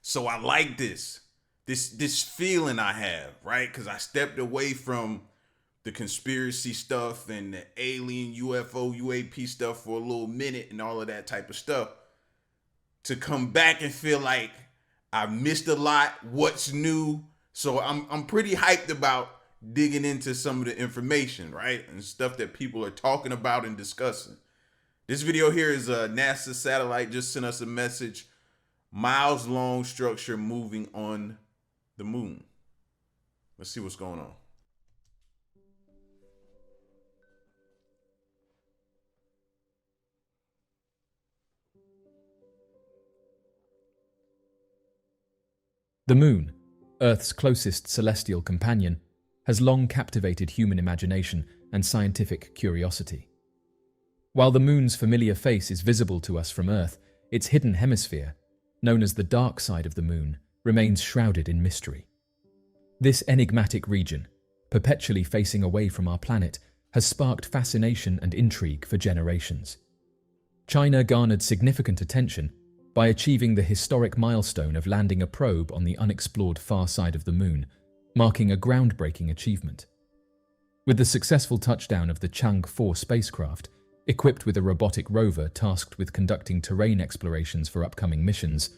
So I like this feeling I have, right? Because I stepped away from the conspiracy stuff and the alien UFO UAP stuff for a little minute and all of that type of stuff, to come back and feel like I missed a lot. What's new? So I'm pretty hyped about digging into some of the information, right? And stuff that people are talking about and discussing. This video here is a NASA satellite just sent us a message. Miles long structure moving on the moon. Let's see what's going on. The moon, Earth's closest celestial companion, has long captivated human imagination and scientific curiosity. While the moon's familiar face is visible to us from Earth, its hidden hemisphere, known as the dark side of the moon, remains shrouded in mystery. This enigmatic region, perpetually facing away from our planet, has sparked fascination and intrigue for generations. China garnered significant attention by achieving the historic milestone of landing a probe on the unexplored far side of the moon, marking a groundbreaking achievement. With the successful touchdown of the Chang'e 4 spacecraft, equipped with a robotic rover tasked with conducting terrain explorations for upcoming missions,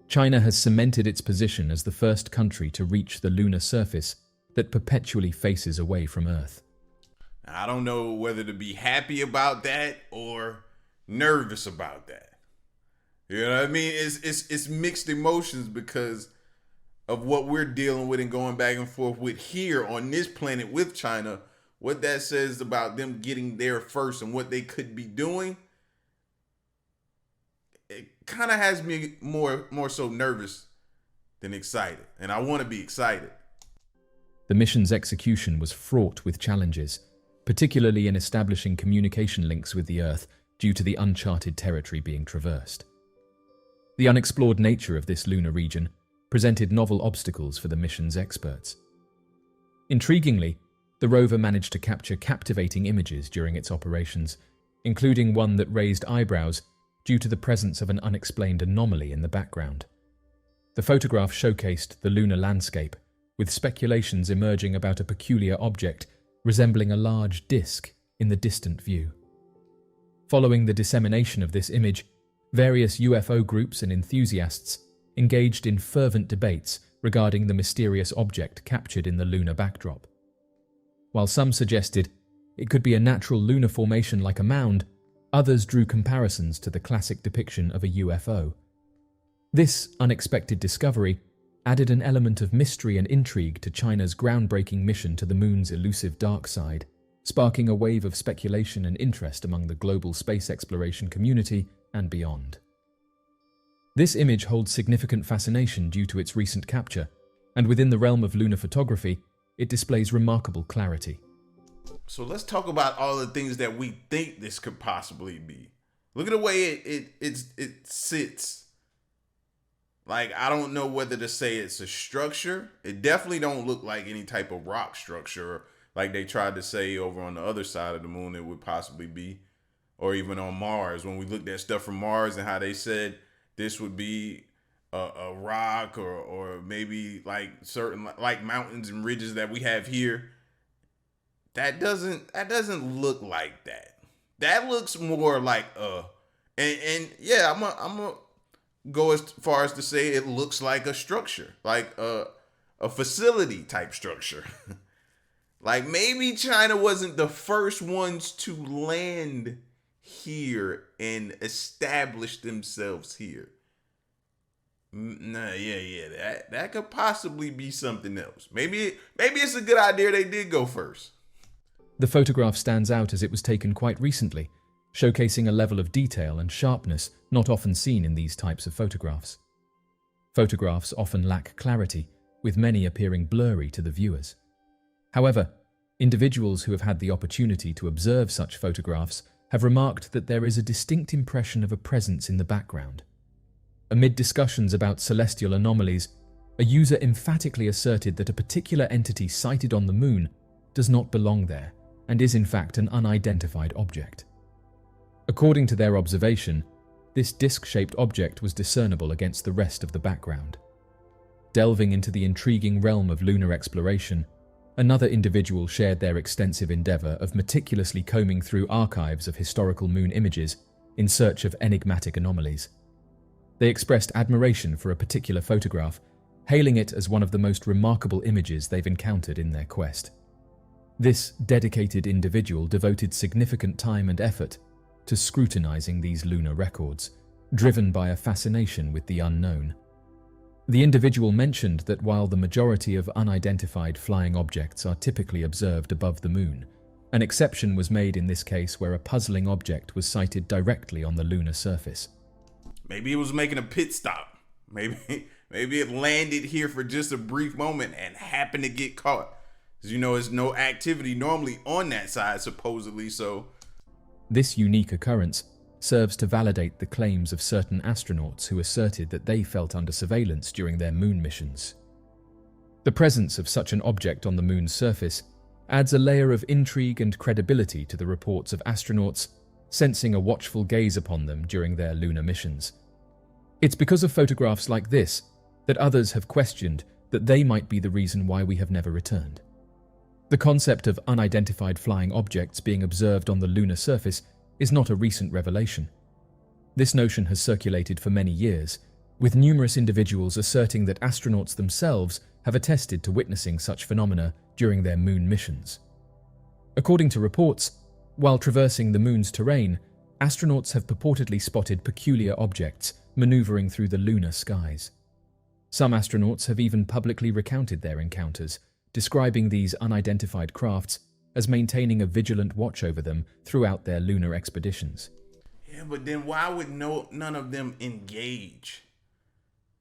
China has cemented its position as the first country to reach the lunar surface that perpetually faces away from Earth. I don't know whether to be happy about that or nervous about that. You know what I mean? It's mixed emotions because of what we're dealing with and going back and forth with here on this planet with China. What that says about them getting there first and what they could be doing, it kind of has me more so nervous than excited. And I want to be excited. The mission's execution was fraught with challenges, particularly in establishing communication links with the Earth due to the uncharted territory being traversed. The unexplored nature of this lunar region presented novel obstacles for the mission's experts. Intriguingly, the rover managed to capture captivating images during its operations, including one that raised eyebrows due to the presence of an unexplained anomaly in the background. The photograph showcased the lunar landscape, with speculations emerging about a peculiar object resembling a large disk in the distant view. Following the dissemination of this image, various UFO groups and enthusiasts engaged in fervent debates regarding the mysterious object captured in the lunar backdrop. While some suggested it could be a natural lunar formation like a mound, others drew comparisons to the classic depiction of a UFO. This unexpected discovery added an element of mystery and intrigue to China's groundbreaking mission to the moon's elusive dark side, sparking a wave of speculation and interest among the global space exploration community and beyond. This image holds significant fascination due to its recent capture, and within the realm of lunar photography, it displays remarkable clarity. So let's talk about all the things that we think this could possibly be. Look at the way it sits. Like, I don't know whether to say it's a structure. It definitely don't look like any type of rock structure like they tried to say over on the other side of the moon it would possibly be. Or even on Mars, when we looked at stuff from Mars and how they said this would be a rock or maybe like certain like mountains and ridges that we have here. That doesn't look like that. That looks more like and yeah, I'm gonna go as far as to say it looks like a structure, like a facility type structure. Like maybe China wasn't the first ones to land here and establish themselves here. Nah, yeah, that could possibly be something else. Maybe it's a good idea they did go first. The photograph stands out as it was taken quite recently, showcasing a level of detail and sharpness not often seen in these types of photographs. Photographs often lack clarity, with many appearing blurry to the viewers. However, individuals who have had the opportunity to observe such photographs have remarked that there is a distinct impression of a presence in the background. Amid discussions about celestial anomalies, a user emphatically asserted that a particular entity sighted on the moon does not belong there and is in fact an unidentified object. According to their observation, this disc-shaped object was discernible against the rest of the background. Delving into the intriguing realm of lunar exploration, another individual shared their extensive endeavor of meticulously combing through archives of historical moon images in search of enigmatic anomalies. They expressed admiration for a particular photograph, hailing it as one of the most remarkable images they've encountered in their quest. This dedicated individual devoted significant time and effort to scrutinizing these lunar records, driven by a fascination with the unknown. The individual mentioned that while the majority of unidentified flying objects are typically observed above the moon, an exception was made in this case where a puzzling object was sighted directly on the lunar surface. Maybe it was making a pit stop. Maybe it landed here for just a brief moment and happened to get caught. Because, there's no activity normally on that side, supposedly, so. This unique occurrence serves to validate the claims of certain astronauts who asserted that they felt under surveillance during their moon missions. The presence of such an object on the moon's surface adds a layer of intrigue and credibility to the reports of astronauts sensing a watchful gaze upon them during their lunar missions. It's because of photographs like this that others have questioned that they might be the reason why we have never returned. The concept of unidentified flying objects being observed on the lunar surface is not a recent revelation. This notion has circulated for many years, with numerous individuals asserting that astronauts themselves have attested to witnessing such phenomena during their moon missions. According to reports, while traversing the moon's terrain, astronauts have purportedly spotted peculiar objects maneuvering through the lunar skies. Some astronauts have even publicly recounted their encounters, describing these unidentified crafts as maintaining a vigilant watch over them throughout their lunar expeditions. Yeah, but then why would none of them engage?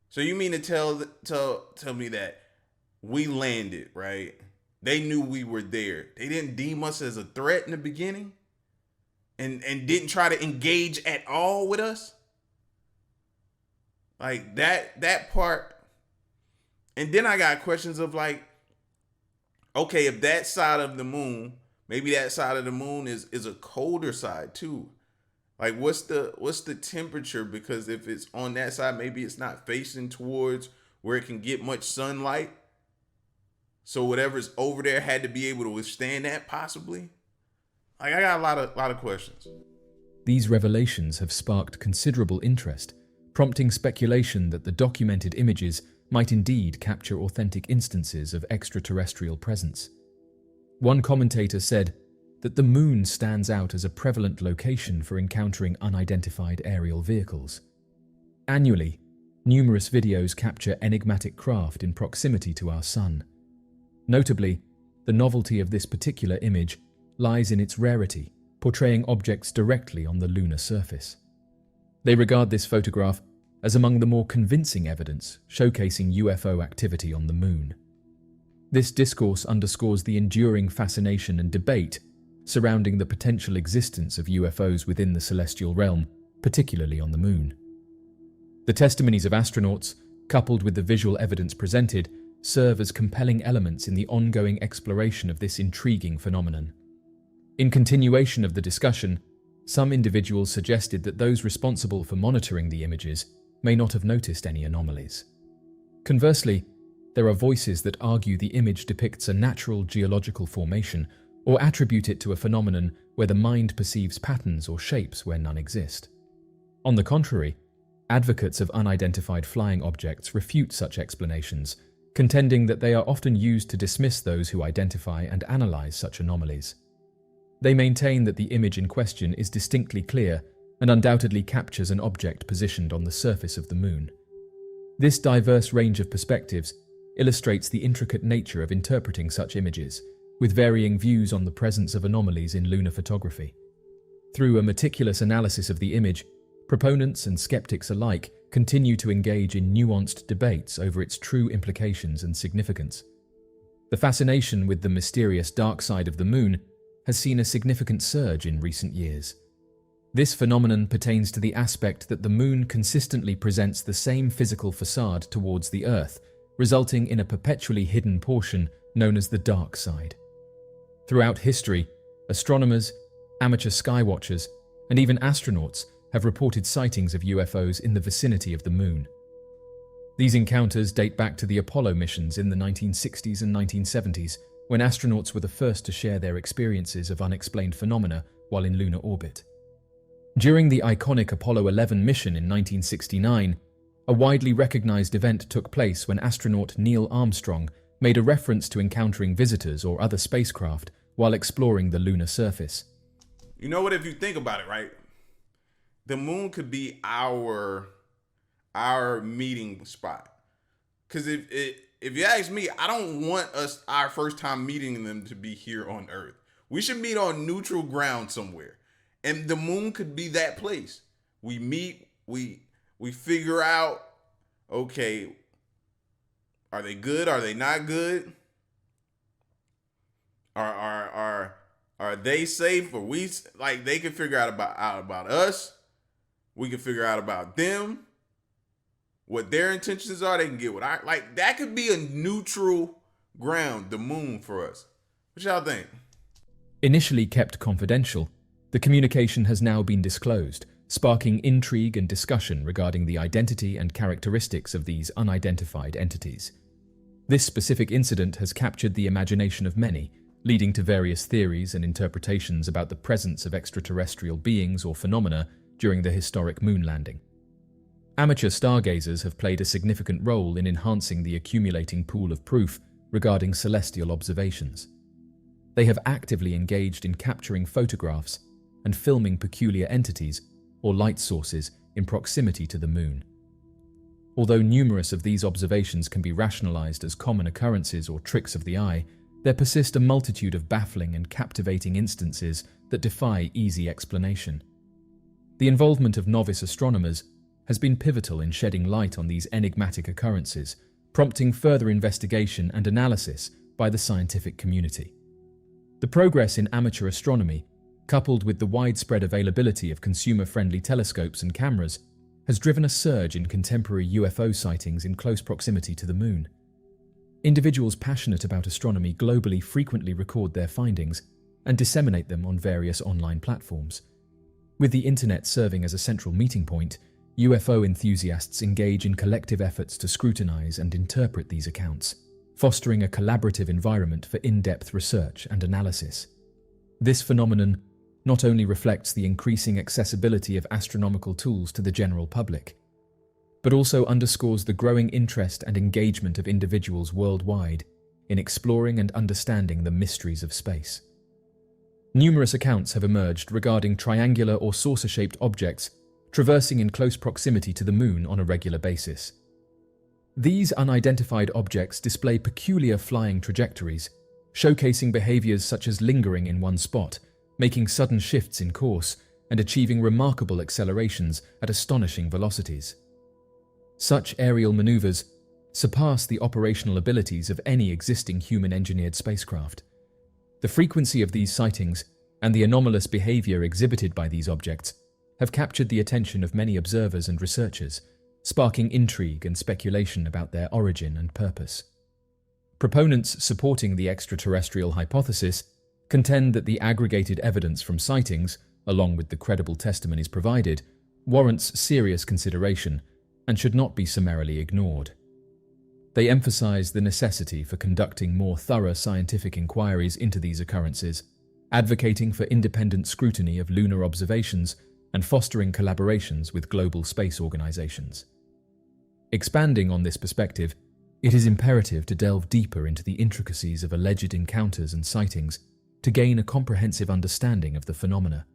So you mean to tell me that we landed, right? They knew we were there. They didn't deem us as a threat in the beginning? And didn't try to engage at all with us? Like that part. And then I got questions of like, okay, if that side of the moon, maybe that side of the moon is a colder side too. Like what's the temperature? Because if it's on that side, maybe it's not facing towards where it can get much sunlight. So whatever's over there had to be able to withstand that possibly. Like I got a lot of questions. These revelations have sparked considerable interest, prompting speculation that the documented images might indeed capture authentic instances of extraterrestrial presence. One commentator said that the moon stands out as a prevalent location for encountering unidentified aerial vehicles. Annually, numerous videos capture enigmatic craft in proximity to our sun. Notably, the novelty of this particular image lies in its rarity, portraying objects directly on the lunar surface. They regard this photograph as among the more convincing evidence showcasing UFO activity on the moon. This discourse underscores the enduring fascination and debate surrounding the potential existence of UFOs within the celestial realm, particularly on the moon. The testimonies of astronauts, coupled with the visual evidence presented, serve as compelling elements in the ongoing exploration of this intriguing phenomenon. In continuation of the discussion, some individuals suggested that those responsible for monitoring the images may not have noticed any anomalies. Conversely, there are voices that argue the image depicts a natural geological formation or attribute it to a phenomenon where the mind perceives patterns or shapes where none exist. On the contrary, advocates of unidentified flying objects refute such explanations, contending that they are often used to dismiss those who identify and analyze such anomalies. They maintain that the image in question is distinctly clear and undoubtedly captures an object positioned on the surface of the moon. This diverse range of perspectives illustrates the intricate nature of interpreting such images, with varying views on the presence of anomalies in lunar photography. Through a meticulous analysis of the image, proponents and skeptics alike continue to engage in nuanced debates over its true implications and significance. The fascination with the mysterious dark side of the moon has seen a significant surge in recent years. This phenomenon pertains to the aspect that the moon consistently presents the same physical facade towards the Earth, resulting in a perpetually hidden portion known as the dark side. Throughout history, astronomers, amateur skywatchers, and even astronauts have reported sightings of UFOs in the vicinity of the moon. These encounters date back to the Apollo missions in the 1960s and 1970s, when astronauts were the first to share their experiences of unexplained phenomena while in lunar orbit. During the iconic Apollo 11 mission in 1969, a widely recognized event took place when astronaut Neil Armstrong made a reference to encountering visitors or other spacecraft while exploring the lunar surface. You know what? If you think about it, right? The moon could be our meeting spot. Because if you ask me, I don't want our first time meeting them to be here on Earth. We should meet on neutral ground somewhere. And the moon could be that place. We meet, we figure out, okay, are they good? Are they not good? Are they safe? Or we, like, they can figure out about us. We can figure out about them. What their intentions are, they can get what like. That could be a neutral ground, the moon, for us. What y'all think? Initially kept confidential, the communication has now been disclosed, sparking intrigue and discussion regarding the identity and characteristics of these unidentified entities. This specific incident has captured the imagination of many, leading to various theories and interpretations about the presence of extraterrestrial beings or phenomena during the historic moon landing. Amateur stargazers have played a significant role in enhancing the accumulating pool of proof regarding celestial observations. They have actively engaged in capturing photographs and filming peculiar entities or light sources in proximity to the moon. Although numerous of these observations can be rationalized as common occurrences or tricks of the eye, there persist a multitude of baffling and captivating instances that defy easy explanation. The involvement of novice astronomers has been pivotal in shedding light on these enigmatic occurrences, prompting further investigation and analysis by the scientific community. The progress in amateur astronomy, coupled with the widespread availability of consumer-friendly telescopes and cameras, has driven a surge in contemporary UFO sightings in close proximity to the moon. Individuals passionate about astronomy globally frequently record their findings and disseminate them on various online platforms. With the internet serving as a central meeting point, UFO enthusiasts engage in collective efforts to scrutinize and interpret these accounts, fostering a collaborative environment for in-depth research and analysis. This phenomenon not only reflects the increasing accessibility of astronomical tools to the general public, but also underscores the growing interest and engagement of individuals worldwide in exploring and understanding the mysteries of space. Numerous accounts have emerged regarding triangular or saucer-shaped objects traversing in close proximity to the moon on a regular basis. These unidentified objects display peculiar flying trajectories, showcasing behaviors such as lingering in one spot, making sudden shifts in course, and achieving remarkable accelerations at astonishing velocities. Such aerial maneuvers surpass the operational abilities of any existing human-engineered spacecraft. The frequency of these sightings and the anomalous behavior exhibited by these objects have captured the attention of many observers and researchers, sparking intrigue and speculation about their origin and purpose. Proponents supporting the extraterrestrial hypothesis contend that the aggregated evidence from sightings, along with the credible testimonies provided, warrants serious consideration and should not be summarily ignored. They emphasize the necessity for conducting more thorough scientific inquiries into these occurrences, advocating for independent scrutiny of lunar observations and fostering collaborations with global space organizations. Expanding on this perspective, it is imperative to delve deeper into the intricacies of alleged encounters and sightings to gain a comprehensive understanding of the phenomena.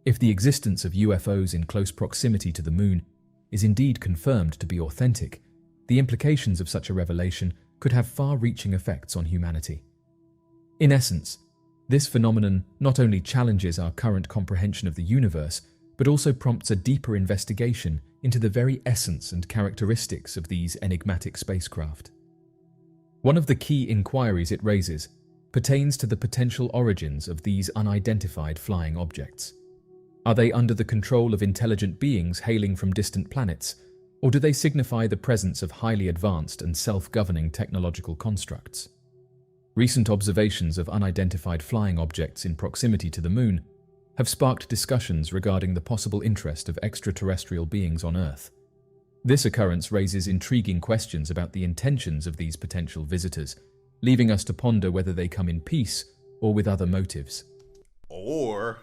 If the existence of UFOs in close proximity to the moon is indeed confirmed to be authentic, the implications of such a revelation could have far-reaching effects on humanity. In essence, this phenomenon not only challenges our current comprehension of the universe, but also prompts a deeper investigation into the very essence and characteristics of these enigmatic spacecraft. One of the key inquiries it raises pertains to the potential origins of these unidentified flying objects. Are they under the control of intelligent beings hailing from distant planets, or do they signify the presence of highly advanced and self-governing technological constructs? Recent observations of unidentified flying objects in proximity to the moon have sparked discussions regarding the possible interest of extraterrestrial beings on Earth. This occurrence raises intriguing questions about the intentions of these potential visitors, leaving us to ponder whether they come in peace or with other motives. Or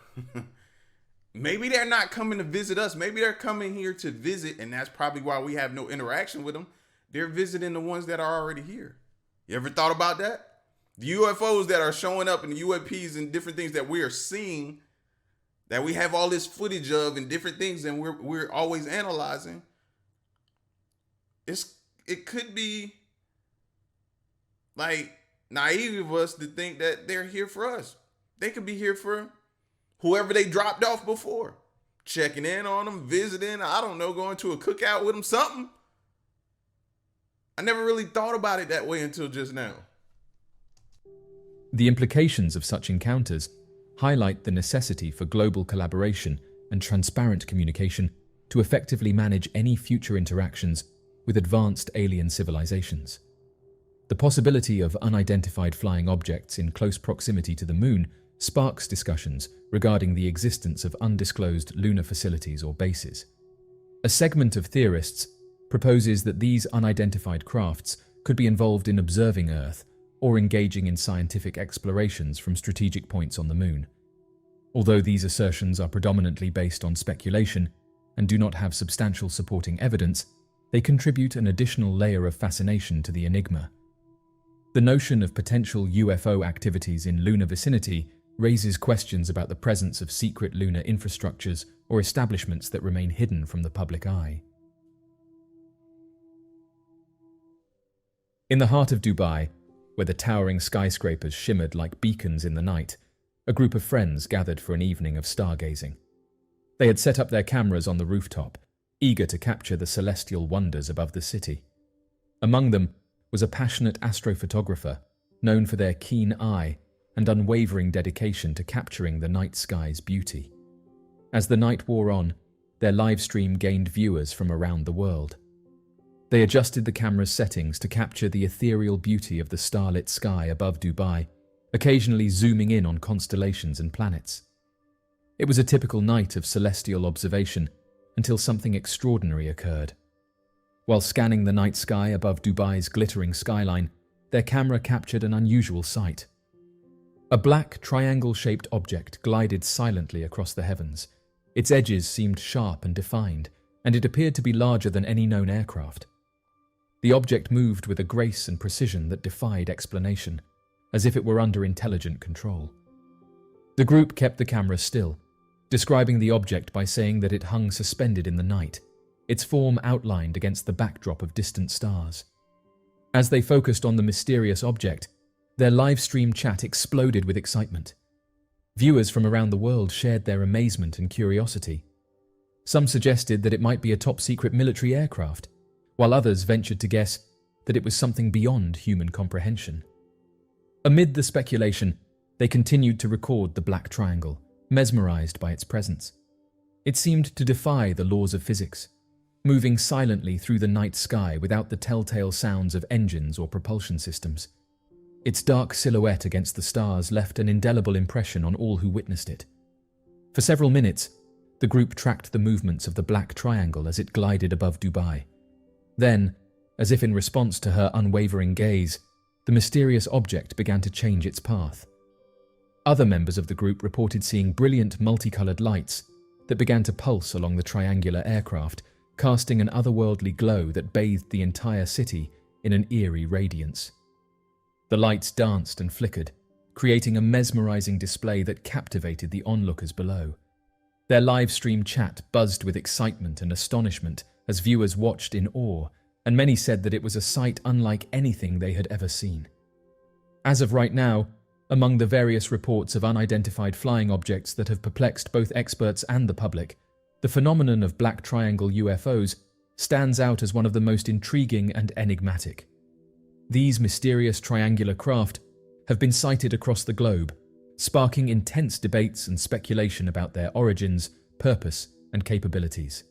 maybe they're not coming to visit us. Maybe they're coming here to visit, and that's probably why we have no interaction with them. They're visiting the ones that are already here. You ever thought about that? The UFOs that are showing up and the UAPs and different things that we are seeing, that we have all this footage of and different things, and we're always analyzing. It could be like naive of us to think that they're here for us. They could be here for whoever they dropped off before, checking in on them, visiting, I don't know, going to a cookout with them, something. I never really thought about it that way until just now. The implications of such encounters highlight the necessity for global collaboration and transparent communication to effectively manage any future interactions with advanced alien civilizations. The possibility of unidentified flying objects in close proximity to the moon sparks discussions regarding the existence of undisclosed lunar facilities or bases. A segment of theorists proposes that these unidentified crafts could be involved in observing Earth or engaging in scientific explorations from strategic points on the moon. Although these assertions are predominantly based on speculation and do not have substantial supporting evidence, they contribute an additional layer of fascination to the enigma. The notion of potential UFO activities in lunar vicinity raises questions about the presence of secret lunar infrastructures or establishments that remain hidden from the public eye. In the heart of Dubai, where the towering skyscrapers shimmered like beacons in the night, a group of friends gathered for an evening of stargazing. They had set up their cameras on the rooftop, eager to capture the celestial wonders above the city. Among them was a passionate astrophotographer, known for their keen eye and unwavering dedication to capturing the night sky's beauty. As the night wore on, their live stream gained viewers from around the world. They adjusted the camera's settings to capture the ethereal beauty of the starlit sky above Dubai, occasionally zooming in on constellations and planets. It was a typical night of celestial observation until something extraordinary occurred. While scanning the night sky above Dubai's glittering skyline, their camera captured an unusual sight. A black, triangle-shaped object glided silently across the heavens. Its edges seemed sharp and defined, and it appeared to be larger than any known aircraft. The object moved with a grace and precision that defied explanation, as if it were under intelligent control. The group kept the camera still, describing the object by saying that it hung suspended in the night, its form outlined against the backdrop of distant stars. As they focused on the mysterious object, their live stream chat exploded with excitement. Viewers from around the world shared their amazement and curiosity. Some suggested that it might be a top-secret military aircraft, while others ventured to guess that it was something beyond human comprehension. Amid the speculation, they continued to record the black triangle, mesmerized by its presence. It seemed to defy the laws of physics, moving silently through the night sky without the telltale sounds of engines or propulsion systems. Its dark silhouette against the stars left an indelible impression on all who witnessed it. For several minutes, the group tracked the movements of the black triangle as it glided above Dubai. Then, as if in response to her unwavering gaze, the mysterious object began to change its path. Other members of the group reported seeing brilliant multicolored lights that began to pulse along the triangular aircraft, casting an otherworldly glow that bathed the entire city in an eerie radiance. The lights danced and flickered, creating a mesmerizing display that captivated the onlookers below. Their live stream chat buzzed with excitement and astonishment as viewers watched in awe, and many said that it was a sight unlike anything they had ever seen. As of right now, among the various reports of unidentified flying objects that have perplexed both experts and the public, the phenomenon of black triangle UFOs stands out as one of the most intriguing and enigmatic. These mysterious triangular craft have been sighted across the globe, sparking intense debates and speculation about their origins, purpose, and capabilities.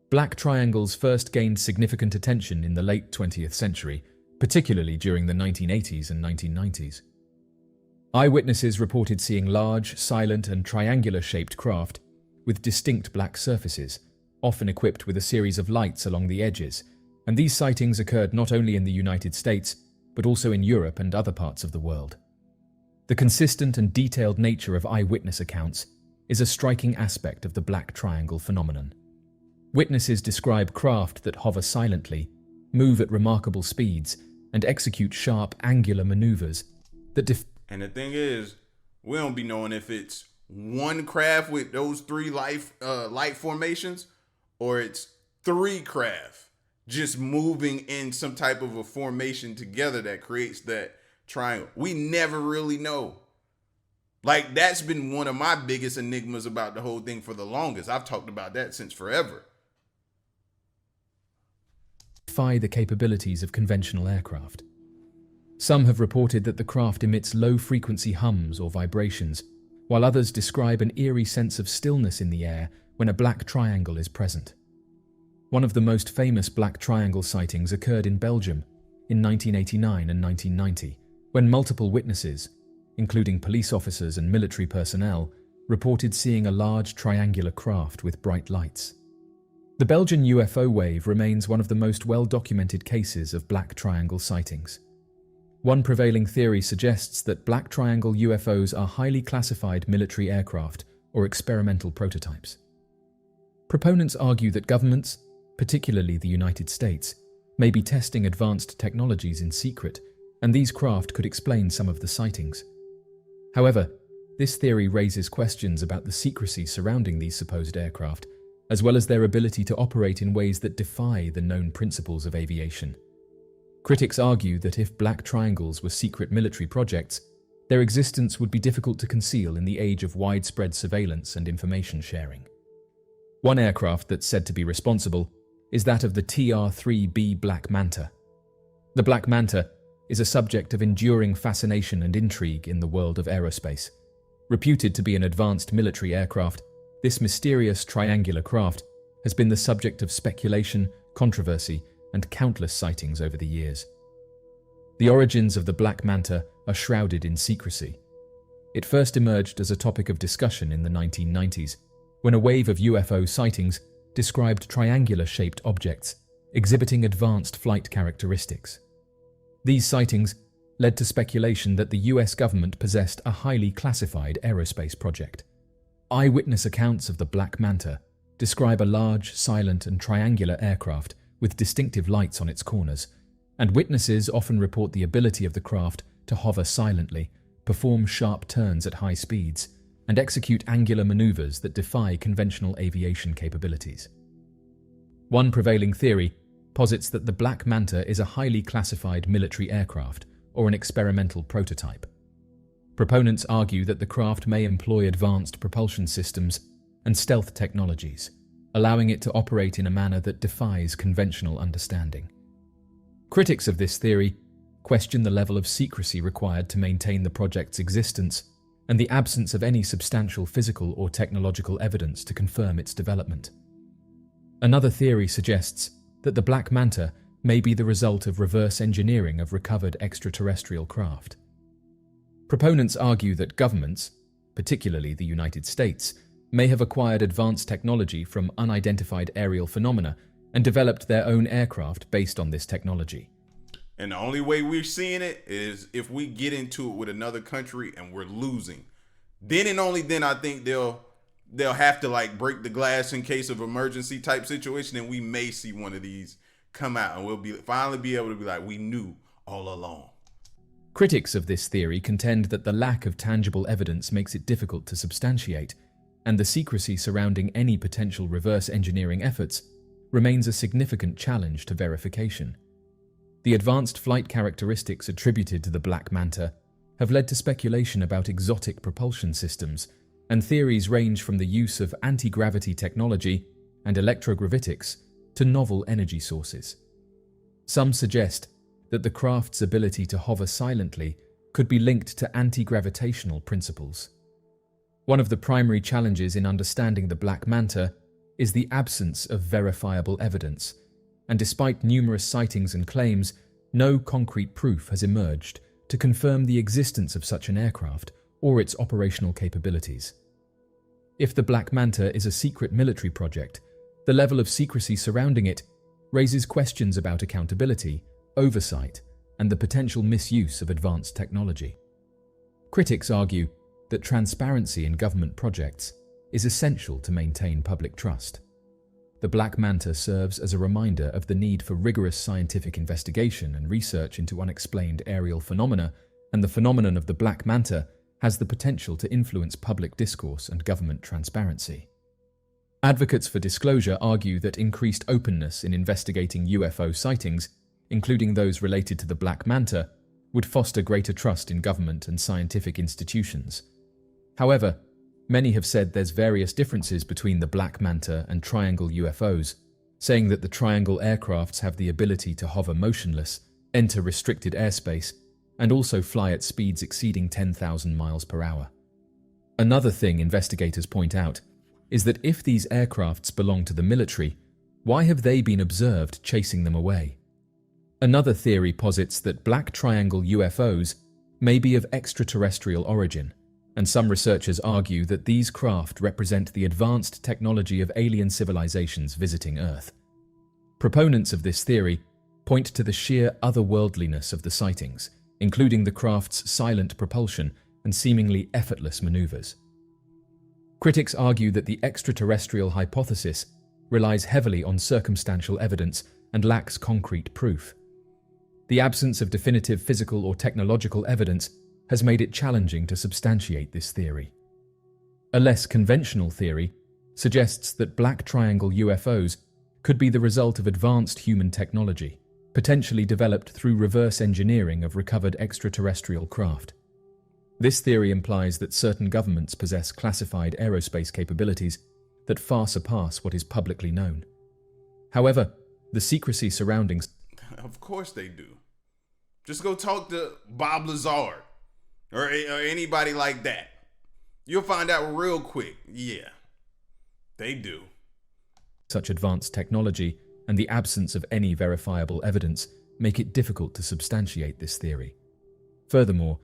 Black triangles first gained significant attention in the late 20th century, particularly during the 1980s and 1990s. Eyewitnesses reported seeing large, silent, and triangular-shaped craft with distinct black surfaces, often equipped with a series of lights along the edges, and these sightings occurred not only in the United States, but also in Europe and other parts of the world. The consistent and detailed nature of eyewitness accounts is a striking aspect of the Black Triangle phenomenon. Witnesses describe craft that hover silently, move at remarkable speeds, and execute sharp, angular maneuvers that And the thing is, we don't be knowing if it's one craft with those three light formations, or it's three craft just moving in some type of a formation together that creates that triangle. We never really know. Like, that's been one of my biggest enigmas about the whole thing for the longest. I've talked about that since forever. defy the capabilities of conventional aircraft. Some have reported that the craft emits low-frequency hums or vibrations, while others describe an eerie sense of stillness in the air when a black triangle is present. One of the most famous black triangle sightings occurred in Belgium in 1989 and 1990, when multiple witnesses, including police officers and military personnel, reported seeing a large triangular craft with bright lights. The Belgian UFO wave remains one of the most well-documented cases of black triangle sightings. One prevailing theory suggests that black triangle UFOs are highly classified military aircraft or experimental prototypes. Proponents argue that governments, particularly the United States, may be testing advanced technologies in secret, and these craft could explain some of the sightings. However, this theory raises questions about the secrecy surrounding these supposed aircraft, as well as their ability to operate in ways that defy the known principles of aviation. Critics argue that if black triangles were secret military projects, their existence would be difficult to conceal in the age of widespread surveillance and information sharing. One aircraft that's said to be responsible is that of the TR-3B Black Manta. The Black Manta is a subject of enduring fascination and intrigue in the world of aerospace. Reputed to be an advanced military aircraft, this mysterious triangular craft has been the subject of speculation, controversy, and countless sightings over the years. The origins of the Black Manta are shrouded in secrecy. It first emerged as a topic of discussion in the 1990s, when a wave of UFO sightings described triangular-shaped objects exhibiting advanced flight characteristics. These sightings led to speculation that the US government possessed a highly classified aerospace project. Eyewitness accounts of the Black Manta describe a large, silent, and triangular aircraft with distinctive lights on its corners, and witnesses often report the ability of the craft to hover silently, perform sharp turns at high speeds, and execute angular maneuvers that defy conventional aviation capabilities. One prevailing theory posits that the Black Manta is a highly classified military aircraft or an experimental prototype. Proponents argue that the craft may employ advanced propulsion systems and stealth technologies, allowing it to operate in a manner that defies conventional understanding. Critics of this theory question the level of secrecy required to maintain the project's existence and the absence of any substantial physical or technological evidence to confirm its development. Another theory suggests that the Black Manta may be the result of reverse engineering of recovered extraterrestrial craft. Proponents argue that governments, particularly the United States, may have acquired advanced technology from unidentified aerial phenomena and developed their own aircraft based on this technology. And the only way we're seeing it is if we get into it with another country and we're losing. Then and only then I think they'll have to like break the glass in case of emergency type situation, and we may see one of these come out and we'll finally be able to be like, we knew all along. Critics of this theory contend that the lack of tangible evidence makes it difficult to substantiate, and the secrecy surrounding any potential reverse engineering efforts remains a significant challenge to verification. The advanced flight characteristics attributed to the Black Manta have led to speculation about exotic propulsion systems, and theories range from the use of anti-gravity technology and electrogravitics to novel energy sources. Some suggest that the craft's ability to hover silently could be linked to anti-gravitational principles. One of the primary challenges in understanding the Black Manta is the absence of verifiable evidence, and despite numerous sightings and claims, no concrete proof has emerged to confirm the existence of such an aircraft or its operational capabilities. If the Black Manta is a secret military project, the level of secrecy surrounding it raises questions about accountability, oversight, and the potential misuse of advanced technology. Critics argue that transparency in government projects is essential to maintain public trust. The Black Manta serves as a reminder of the need for rigorous scientific investigation and research into unexplained aerial phenomena, and the phenomenon of the Black Manta has the potential to influence public discourse and government transparency. Advocates for disclosure argue that increased openness in investigating UFO sightings, including those related to the Black Manta, would foster greater trust in government and scientific institutions. However, many have said there's various differences between the Black Manta and triangle UFOs, saying that the triangle aircrafts have the ability to hover motionless, enter restricted airspace, and also fly at speeds exceeding 10,000 miles per hour. Another thing investigators point out is that if these aircrafts belong to the military, why have they been observed chasing them away? Another theory posits that black triangle UFOs may be of extraterrestrial origin, and some researchers argue that these craft represent the advanced technology of alien civilizations visiting Earth. Proponents of this theory point to the sheer otherworldliness of the sightings, including the craft's silent propulsion and seemingly effortless maneuvers. Critics argue that the extraterrestrial hypothesis relies heavily on circumstantial evidence and lacks concrete proof. The absence of definitive physical or technological evidence has made it challenging to substantiate this theory. A less conventional theory suggests that black triangle UFOs could be the result of advanced human technology, potentially developed through reverse engineering of recovered extraterrestrial craft. This theory implies that certain governments possess classified aerospace capabilities that far surpass what is publicly known. However, the secrecy surrounding... Of course they do. Just go talk to Bob Lazar or anybody like that. You'll find out real quick. Yeah, they do. Such advanced technology and the absence of any verifiable evidence make it difficult to substantiate this theory. Furthermore,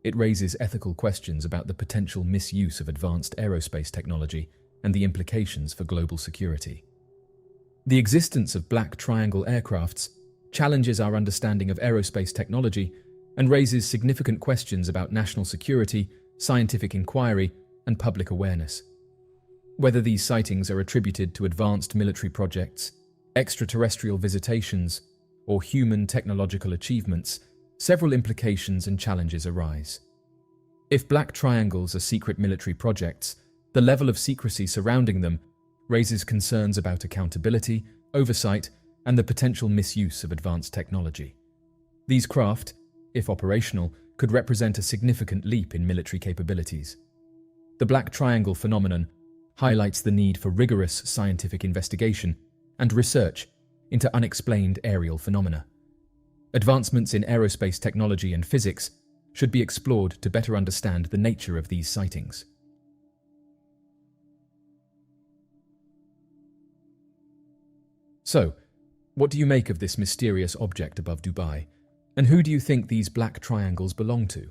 it raises ethical questions about the potential misuse of advanced aerospace technology and the implications for global security. The existence of black triangle aircrafts challenges our understanding of aerospace technology and raises significant questions about national security, scientific inquiry, and public awareness. Whether these sightings are attributed to advanced military projects, extraterrestrial visitations, or human technological achievements, several implications and challenges arise. If black triangles are secret military projects, the level of secrecy surrounding them raises concerns about accountability, oversight, and the potential misuse of advanced technology. These craft, if operational, could represent a significant leap in military capabilities. The black triangle phenomenon highlights the need for rigorous scientific investigation and research into unexplained aerial phenomena. Advancements in aerospace technology and physics should be explored to better understand the nature of these sightings. So, what do you make of this mysterious object above Dubai? And who do you think these black triangles belong to?